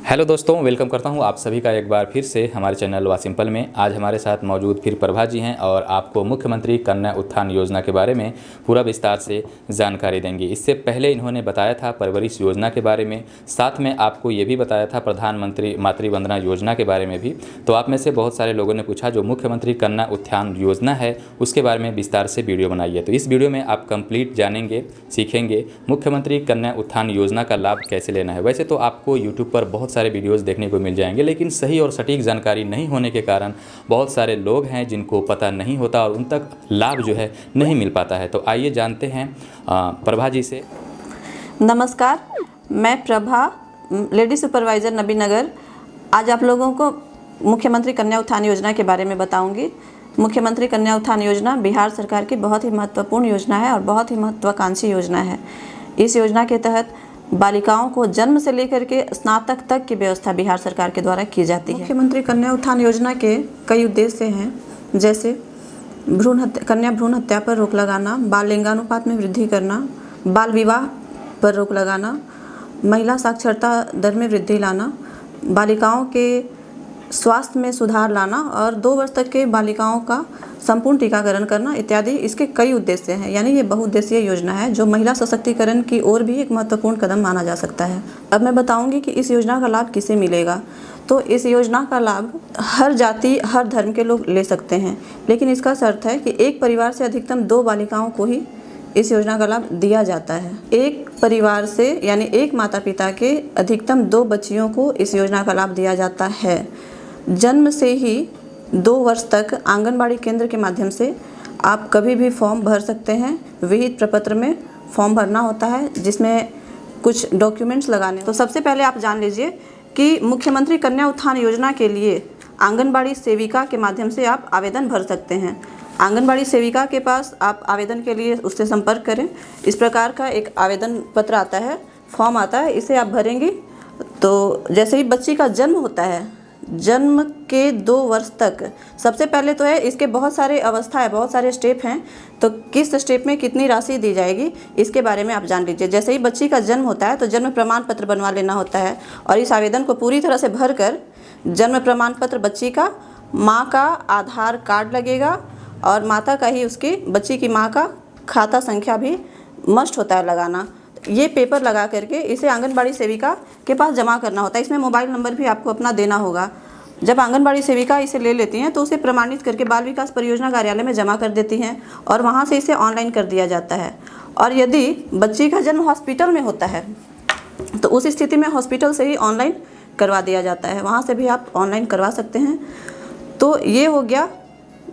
Hello दोस्तों, welcome करता हूं आप सभी का एक बार फिर से हमारे चैनल वा सिंपल में। आज हमारे साथ मौजूद फिर प्रभा जी हैं और आपको मुख्यमंत्री कन्या उत्थान योजना के बारे में पूरा विस्तार से जानकारी देंगी। इससे पहले इन्होंने बताया था परवरिश योजना के बारे में, साथ में आपको ये भी बताया था प्रधानमंत्री मातृ वंदना योजना के बारे में भी। तो आप में से बहुत सारे लोगों ने पूछा जो मुख्यमंत्री कन्या उत्थान योजना है उसके बारे में विस्तार से वीडियो बनाइए। तो इस वीडियो में आप कंप्लीट जानेंगे, सीखेंगे मुख्यमंत्री कन्या उत्थान योजना का लाभ कैसे लेना है। वैसे तो आपको यूट्यूब पर बहुत सारे वीडियोस देखने को मिल जाएंगे, लेकिन सही और सटीक जानकारी नहीं होने के कारण बहुत सारे लोग हैं जिनको पता नहीं होता और उन तक लाभ जो है नहीं मिल पाता है। तो आइए जानते हैं प्रभा जी से। नमस्कार, मैं प्रभा, लेडी सुपरवाइज़र नबीनगर। आज आप लोगों को मुख्यमंत्री कन्या उत्थान योजना के बारे में बताऊंगी। मुख्यमंत्री कन्या उत्थान योजना बिहार सरकार की बहुत ही महत्वपूर्ण योजना है और बहुत ही महत्वाकांक्षी योजना है। इस योजना के तहत बालिकाओं को जन्म से लेकर के स्नातक तक की व्यवस्था बिहार सरकार के द्वारा की जाती है। मुख्यमंत्री कन्या उत्थान योजना के कई उद्देश्य हैं, जैसे कन्या भ्रूण हत्या पर रोक लगाना, बाल लिंगानुपात में वृद्धि करना, बाल विवाह पर रोक लगाना, महिला साक्षरता दर में वृद्धि लाना, बालिकाओं के स्वास्थ्य में सुधार लाना और 2 वर्ष तक के बालिकाओं का संपूर्ण टीकाकरण करना इत्यादि इसके कई उद्देश्य हैं। यानी ये बहुउद्देशीय योजना है जो महिला सशक्तिकरण की ओर भी एक महत्वपूर्ण कदम माना जा सकता है। अब मैं बताऊंगी कि इस योजना का लाभ किसे मिलेगा। तो इस योजना का लाभ हर जाति हर धर्म के लोग ले सकते हैं, लेकिन इसका शर्त है कि एक परिवार से अधिकतम 2 बालिकाओं को ही इस योजना का लाभ दिया जाता है। एक परिवार से यानी एक माता पिता के अधिकतम 2 बच्चियों को इस योजना का लाभ दिया जाता है। जन्म से ही 2 वर्ष तक आंगनबाड़ी केंद्र के माध्यम से आप कभी भी फॉर्म भर सकते हैं। विहित प्रपत्र में फॉर्म भरना होता है जिसमें कुछ डॉक्यूमेंट्स लगाने। तो सबसे पहले आप जान लीजिए कि मुख्यमंत्री कन्या उत्थान योजना के लिए आंगनबाड़ी सेविका के माध्यम से आप आवेदन भर सकते हैं। आंगनबाड़ी सेविका के पास आप आवेदन के लिए उससे संपर्क करें। इस प्रकार का एक आवेदन पत्र आता है, फॉर्म आता है, इसे आप भरेंगी। तो जैसे ही बच्ची का जन्म होता है, जन्म के 2 वर्ष तक सबसे पहले तो है इसके बहुत सारे अवस्था है, बहुत सारे स्टेप हैं। तो किस स्टेप में कितनी राशि दी जाएगी इसके बारे में आप जान लीजिए। जैसे ही बच्ची का जन्म होता है तो जन्म प्रमाण पत्र बनवा लेना होता है और इस आवेदन को पूरी तरह से भरकर जन्म प्रमाण पत्र बच्ची का, माँ का आधार कार्ड लगेगा और माता का ही उसकी बच्ची की माँ का खाता संख्या भी मस्ट होता है लगाना। ये पेपर लगा करके इसे आंगनबाड़ी सेविका के पास जमा करना होता है। इसमें मोबाइल नंबर भी आपको अपना देना होगा। जब आंगनबाड़ी सेविका इसे ले लेती हैं तो उसे प्रमाणित करके बाल विकास परियोजना कार्यालय में जमा कर देती हैं और वहाँ से इसे ऑनलाइन कर दिया जाता है। और यदि बच्ची का जन्म हॉस्पिटल में होता है तो उस स्थिति में हॉस्पिटल से ही ऑनलाइन करवा दिया जाता है, वहाँ से भी आप ऑनलाइन करवा सकते हैं। तो ये हो गया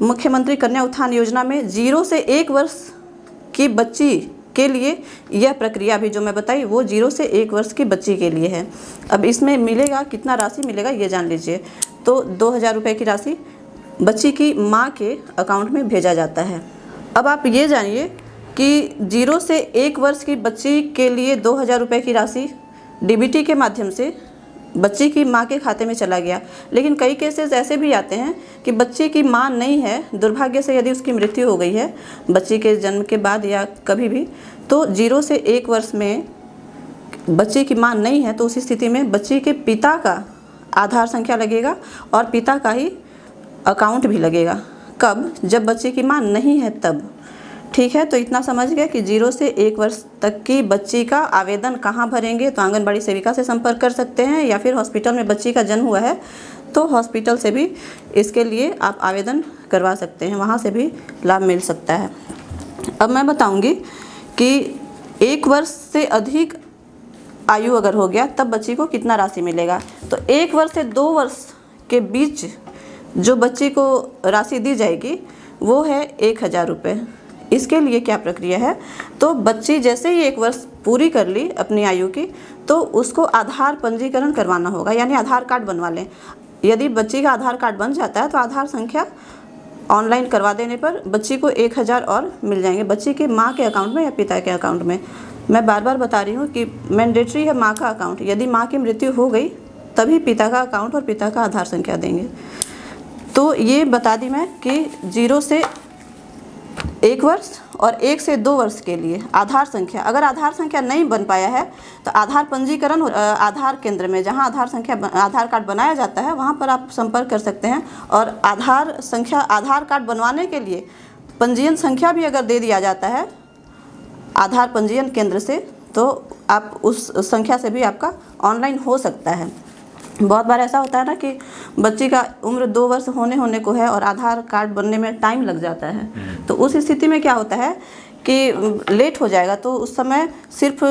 मुख्यमंत्री कन्या उत्थान योजना में 0 से 1 वर्ष की बच्ची के लिए यह प्रक्रिया भी जो मैं बताई वो 0 से 1 वर्ष की बच्ची के लिए है। अब इसमें मिलेगा कितना राशि मिलेगा ये जान लीजिए। तो 2000 रुपये की राशि बच्ची की माँ के अकाउंट में भेजा जाता है। अब आप ये जानिए कि 0 से 1 वर्ष की बच्ची के लिए 2000 रुपये की राशि डीबीटी के माध्यम से बच्ची की माँ के खाते में चला गया। लेकिन कई केसेस ऐसे भी आते हैं कि बच्ची की माँ नहीं है, दुर्भाग्य से यदि उसकी मृत्यु हो गई है बच्ची के जन्म के बाद या कभी भी, तो 0 से 1 वर्ष में बच्ची की माँ नहीं है तो उस स्थिति में बच्ची के पिता का आधार संख्या लगेगा और पिता का ही अकाउंट भी लगेगा। कब? जब बच्ची की माँ नहीं है तब। ठीक है, तो इतना समझ गए कि 0 से 1 वर्ष तक की बच्ची का आवेदन कहाँ भरेंगे। तो आंगनबाड़ी सेविका से संपर्क कर सकते हैं या फिर हॉस्पिटल में बच्ची का जन्म हुआ है तो हॉस्पिटल से भी इसके लिए आप आवेदन करवा सकते हैं, वहाँ से भी लाभ मिल सकता है। अब मैं बताऊँगी कि 1 वर्ष से अधिक आयु अगर हो गया तब बच्ची को कितना राशि मिलेगा। तो 1 वर्ष से 2 वर्ष के बीच जो बच्ची को राशि दी जाएगी वो है 1000 रुपये। इसके लिए क्या प्रक्रिया है, तो बच्ची जैसे ही 1 वर्ष पूरी कर ली अपनी आयु की तो उसको आधार पंजीकरण करवाना होगा, यानी आधार कार्ड बनवा लें। यदि बच्ची का आधार कार्ड बन जाता है तो आधार संख्या ऑनलाइन करवा देने पर बच्ची को 1000 और मिल जाएंगे बच्ची के माँ के अकाउंट में या पिता के अकाउंट में। मैं बार बार बता रही हूँ कि मैंडेटरी है माँ का अकाउंट। यदि माँ की मृत्यु हो गई तभी पिता का अकाउंट और पिता का आधार संख्या देंगे। तो ये बता दी मैं कि 0 से 1 वर्ष और 1 से 2 वर्ष के लिए आधार संख्या, अगर आधार संख्या नहीं बन पाया है तो आधार पंजीकरण आधार केंद्र में जहां आधार कार्ड बनाया जाता है वहां पर आप संपर्क कर सकते हैं। और आधार कार्ड बनवाने के लिए पंजीयन संख्या भी अगर दे दिया जाता है आधार पंजीयन केंद्र से तो आप उस संख्या से भी आपका ऑनलाइन हो सकता है। बहुत बार ऐसा होता है ना कि बच्ची का उम्र 2 वर्ष होने को है और आधार कार्ड बनने में टाइम लग जाता है, तो उस स्थिति में क्या होता है कि लेट हो जाएगा, तो उस समय सिर्फ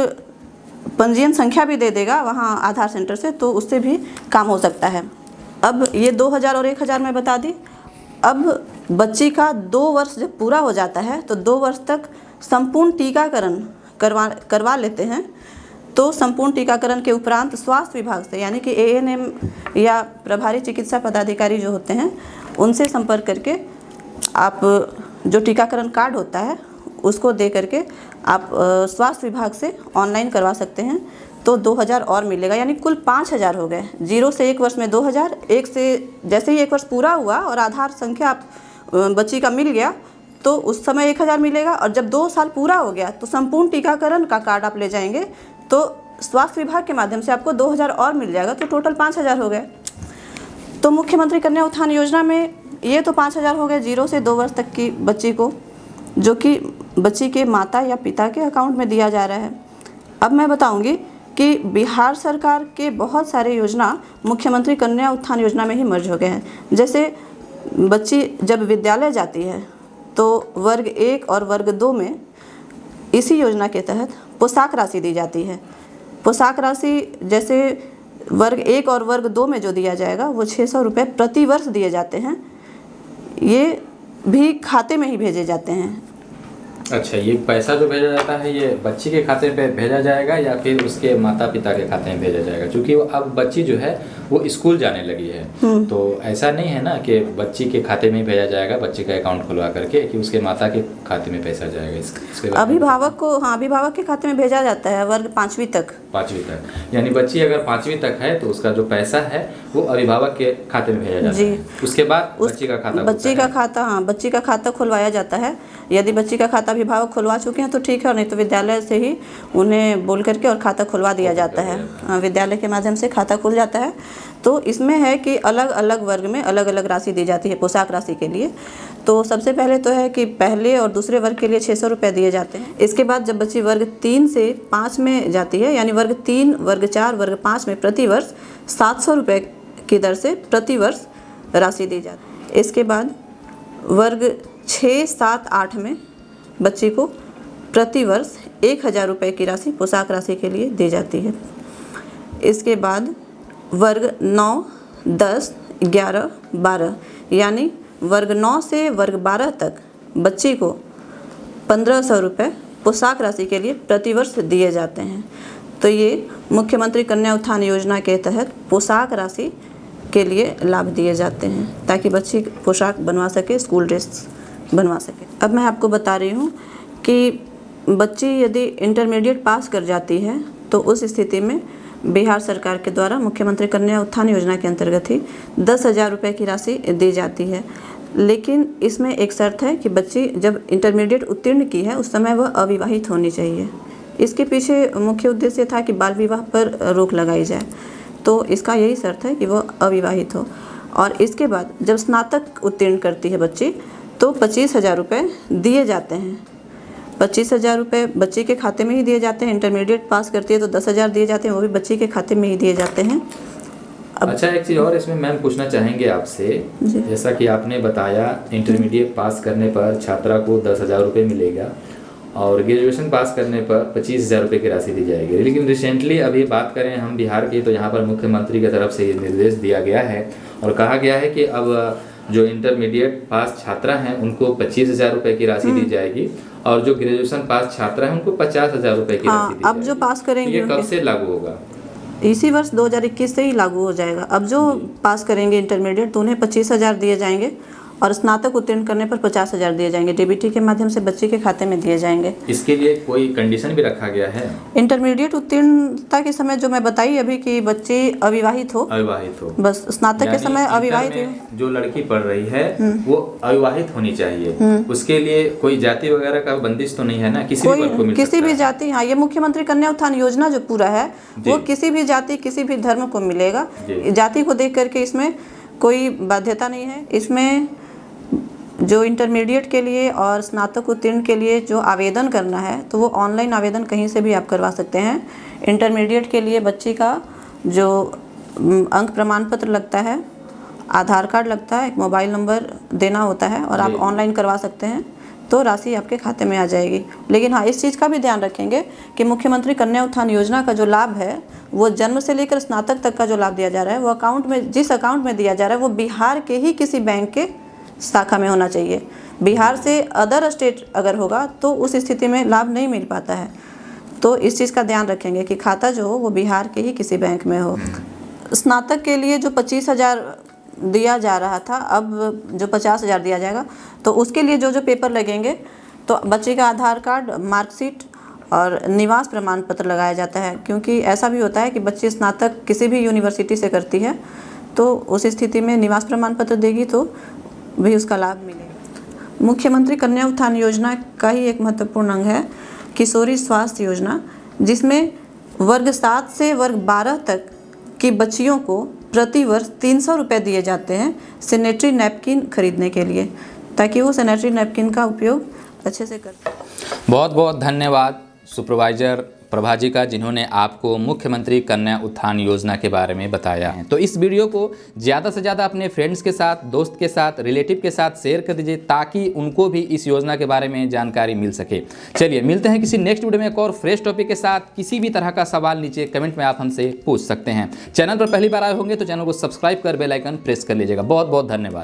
पंजीयन संख्या भी दे देगा वहाँ आधार सेंटर से, तो उससे भी काम हो सकता है। अब ये 2000 और 1000 में बता दी। अब बच्ची का 2 वर्ष जब पूरा हो जाता है तो 2 वर्ष तक संपूर्ण टीकाकरण करवा लेते हैं। तो संपूर्ण टीकाकरण के उपरांत स्वास्थ्य विभाग से यानी कि ANM या प्रभारी चिकित्सा पदाधिकारी जो होते हैं उनसे संपर्क करके आप जो टीकाकरण कार्ड होता है उसको दे करके आप स्वास्थ्य विभाग से ऑनलाइन करवा सकते हैं, तो 2000 और मिलेगा, यानी कुल 5000 हो गए। 0 से 1 वर्ष में 2000, 1 से जैसे ही 1 वर्ष पूरा हुआ और आधार संख्या आप बच्ची का मिल गया तो उस समय 1000 मिलेगा, और जब 2 साल पूरा हो गया तो संपूर्ण टीकाकरण का कार्ड आप ले जाएंगे तो स्वास्थ्य विभाग के माध्यम से आपको 2000 और मिल जाएगा, तो टोटल 5000 हो गए। तो मुख्यमंत्री कन्या उत्थान योजना में ये तो 5000 हो गए 0 से 2 वर्ष तक की बच्ची को, जो कि बच्ची के माता या पिता के अकाउंट में दिया जा रहा है। अब मैं बताऊंगी कि बिहार सरकार के बहुत सारे योजना मुख्यमंत्री कन्या उत्थान योजना में ही मर्ज हो गए हैं। जैसे बच्ची जब विद्यालय जाती है तो वर्ग 1 और वर्ग 2 में इसी योजना के तहत पोशाक राशि दी जाती है। पोशाक राशि जैसे वर्ग 1 और वर्ग 2 में जो दिया जाएगा वो 600 रुपये प्रति वर्ष दिए जाते हैं। ये भी खाते में ही भेजे जाते हैं। अच्छा, ये पैसा जो भेजा जाता है ये बच्ची के खाते पे भेजा जाएगा या फिर उसके माता पिता के खाते में भेजा जाएगा? क्योंकि अब बच्ची जो है वो स्कूल जाने लगी है, तो ऐसा नहीं है ना कि बच्ची के खाते में भेजा जाएगा, बच्ची का अकाउंट खुलवा करके, कि उसके माता के खाते में पैसा जाएगा? इसके अभिभावक को, हाँ, अभिभावक के खाते में भेजा जाता है वर्ग 5वीं तक। 5वीं तक, यानी बच्ची अगर 5वीं तक है तो उसका जो पैसा है वो अभिभावक के खाते में भेजा जाता है। उसके बाद बच्ची का खाता खुलवाया जाता है। यदि बच्ची का खाता अभिभावक खुलवा चुके हैं तो ठीक है, और नहीं तो विद्यालय से ही उन्हें बोल करके और खाता खुलवा दिया जाता है। विद्यालय के माध्यम से खाता खुल जाता है। तो इसमें है कि अलग अलग वर्ग में अलग अलग राशि दी जाती है पोशाक राशि के लिए। तो सबसे पहले तो है कि पहले और दूसरे वर्ग के लिए 600 रुपये दिए जाते हैं। इसके बाद जब बच्ची वर्ग 3 से 5 में जाती है, यानी वर्ग 3, वर्ग 4, वर्ग 5 में प्रति वर्ष 700 रुपये की दर से प्रति वर्ष राशि दी जाती है। इसके बाद वर्ग 6, 7, 8 में बच्ची को प्रति वर्ष 1000 रुपये की राशि पोशाक राशि के लिए दी जाती है। इसके बाद वर्ग 9, 10, 11, 12 यानी वर्ग 9 से वर्ग 12 तक बच्ची को 1500 रुपये पोशाक राशि के लिए प्रतिवर्ष दिए जाते हैं। तो ये मुख्यमंत्री कन्या उत्थान योजना के तहत पोशाक राशि के लिए लाभ दिए जाते हैं ताकि बच्ची पोशाक बनवा सके, स्कूल ड्रेस बनवा सके। अब मैं आपको बता रही हूँ कि बच्ची यदि इंटरमीडिएट पास कर जाती है तो उस स्थिति में बिहार सरकार के द्वारा मुख्यमंत्री कन्या उत्थान योजना के अंतर्गत ही 10,000 रुपये की राशि दी जाती है। लेकिन इसमें एक शर्त है कि बच्ची जब इंटरमीडिएट उत्तीर्ण की है उस समय वह अविवाहित होनी चाहिए। इसके पीछे मुख्य उद्देश्य था कि बाल विवाह पर रोक लगाई जाए, तो इसका यही शर्त है कि वह अविवाहित हो। और इसके बाद जब स्नातक उत्तीर्ण करती है बच्ची तो 25,000 रुपये दिए जाते हैं। 25,000 रुपये बच्ची के खाते में ही दिए जाते हैं। इंटरमीडिएट पास करती है तो 10,000 दिए जाते हैं, वो भी बच्ची के खाते में ही दिए जाते हैं। अच्छा, एक चीज़ और इसमें मैम पूछना चाहेंगे आपसे, जैसा कि आपने बताया इंटरमीडिएट पास करने पर छात्रा को 10,000 रुपये मिलेगा और ग्रेजुएशन पास करने पर 25,000 रुपये की राशि दी जाएगी। लेकिन रिसेंटली अभी बात करें हम बिहार की तो यहाँ पर मुख्यमंत्री की तरफ से ये निर्देश दिया गया है और कहा गया है कि अब जो इंटरमीडिएट पास छात्रा हैं उनको 25,000 रुपये की राशि दी जाएगी और जो ग्रेजुएशन पास छात्रा हैं उनको 50,000 रुपये की राशि दी जाएगी। अब जो पास करेंगे ये कब से लागू होगा? इसी वर्ष 2021 से ही लागू हो जाएगा। अब जो पास करेंगे इंटरमीडिएट तो उन्हें 25,000 दिए जाएंगे और स्नातक उत्तीर्ण करने पर 50,000 दिए जाएंगे। डीबीटी के माध्यम से बच्चे के खाते में दिए जाएंगे। इसके लिए कोई कंडीशन भी रखा गया है? इंटरमीडिएट उत्तीर्णता के समय जो मैं बताई अभी कि बच्चे अविवाहित हो, बस स्नातक के समय अविवाहित हो। जो लड़की पढ़ रही है वो अविवाहित होनी चाहिए। उसके लिए कोई जाति वगैरह का बंदिश तो नहीं है ना? किसी भी जाति, हाँ, ये मुख्यमंत्री कन्या उत्थान योजना जो पूरा है वो किसी भी जाति किसी भी धर्म को मिलेगा। जाति को देख करके इसमें कोई बाध्यता नहीं है। इसमें जो इंटरमीडिएट के लिए और स्नातक उत्तीर्ण के लिए जो आवेदन करना है तो वो ऑनलाइन आवेदन कहीं से भी आप करवा सकते हैं। इंटरमीडिएट के लिए बच्ची का जो अंक प्रमाण पत्र लगता है, आधार कार्ड लगता है, एक मोबाइल नंबर देना होता है और आप ऑनलाइन करवा सकते हैं तो राशि आपके खाते में आ जाएगी। लेकिन हाँ, इस चीज़ का भी ध्यान रखेंगे कि मुख्यमंत्री कन्या उत्थान योजना का जो लाभ है वो जन्म से लेकर स्नातक तक का जो लाभ दिया जा रहा है वो अकाउंट में, जिस अकाउंट में दिया जा रहा है वो बिहार के ही किसी बैंक के शाखा में होना चाहिए। बिहार से अदर स्टेट अगर होगा तो उस स्थिति में लाभ नहीं मिल पाता है। तो इस चीज़ का ध्यान रखेंगे कि खाता जो हो वो बिहार के ही किसी बैंक में हो। स्नातक के लिए जो 25,000 दिया जा रहा था, अब जो 50,000 दिया जाएगा, तो उसके लिए जो जो पेपर लगेंगे तो बच्चे का आधार कार्ड, मार्कशीट और निवास प्रमाण पत्र लगाया जाता है। क्योंकि ऐसा भी होता है कि बच्चे स्नातक किसी भी यूनिवर्सिटी से करती है तो उस स्थिति में निवास प्रमाण पत्र देगी तो भी उसका लाभ मिलेगा। मुख्यमंत्री कन्या उत्थान योजना का ही एक महत्वपूर्ण अंग है किशोरी स्वास्थ्य योजना, जिसमें वर्ग 7 से वर्ग 12 तक की बच्चियों को प्रति वर्ष 300 रुपये दिए जाते हैं सैनिटरी नैपकिन खरीदने के लिए, ताकि वो सैनिटरी नैपकिन का उपयोग अच्छे से कर सकें। बहुत बहुत धन्यवाद सुपरवाइजर प्रभा जी का, जिन्होंने आपको मुख्यमंत्री कन्या उत्थान योजना के बारे में बताया है। तो इस वीडियो को ज़्यादा से ज़्यादा अपने फ्रेंड्स के साथ, दोस्त के साथ, रिलेटिव के साथ शेयर कर दीजिए ताकि उनको भी इस योजना के बारे में जानकारी मिल सके। चलिए मिलते हैं किसी नेक्स्ट वीडियो में एक और फ्रेश टॉपिक के साथ। किसी भी तरह का सवाल नीचे कमेंट में आप हमसे पूछ सकते हैं। चैनल पर पहली बार आए होंगे तो चैनल को सब्सक्राइब कर बेल आइकन प्रेस कर लीजिएगा। बहुत बहुत धन्यवाद।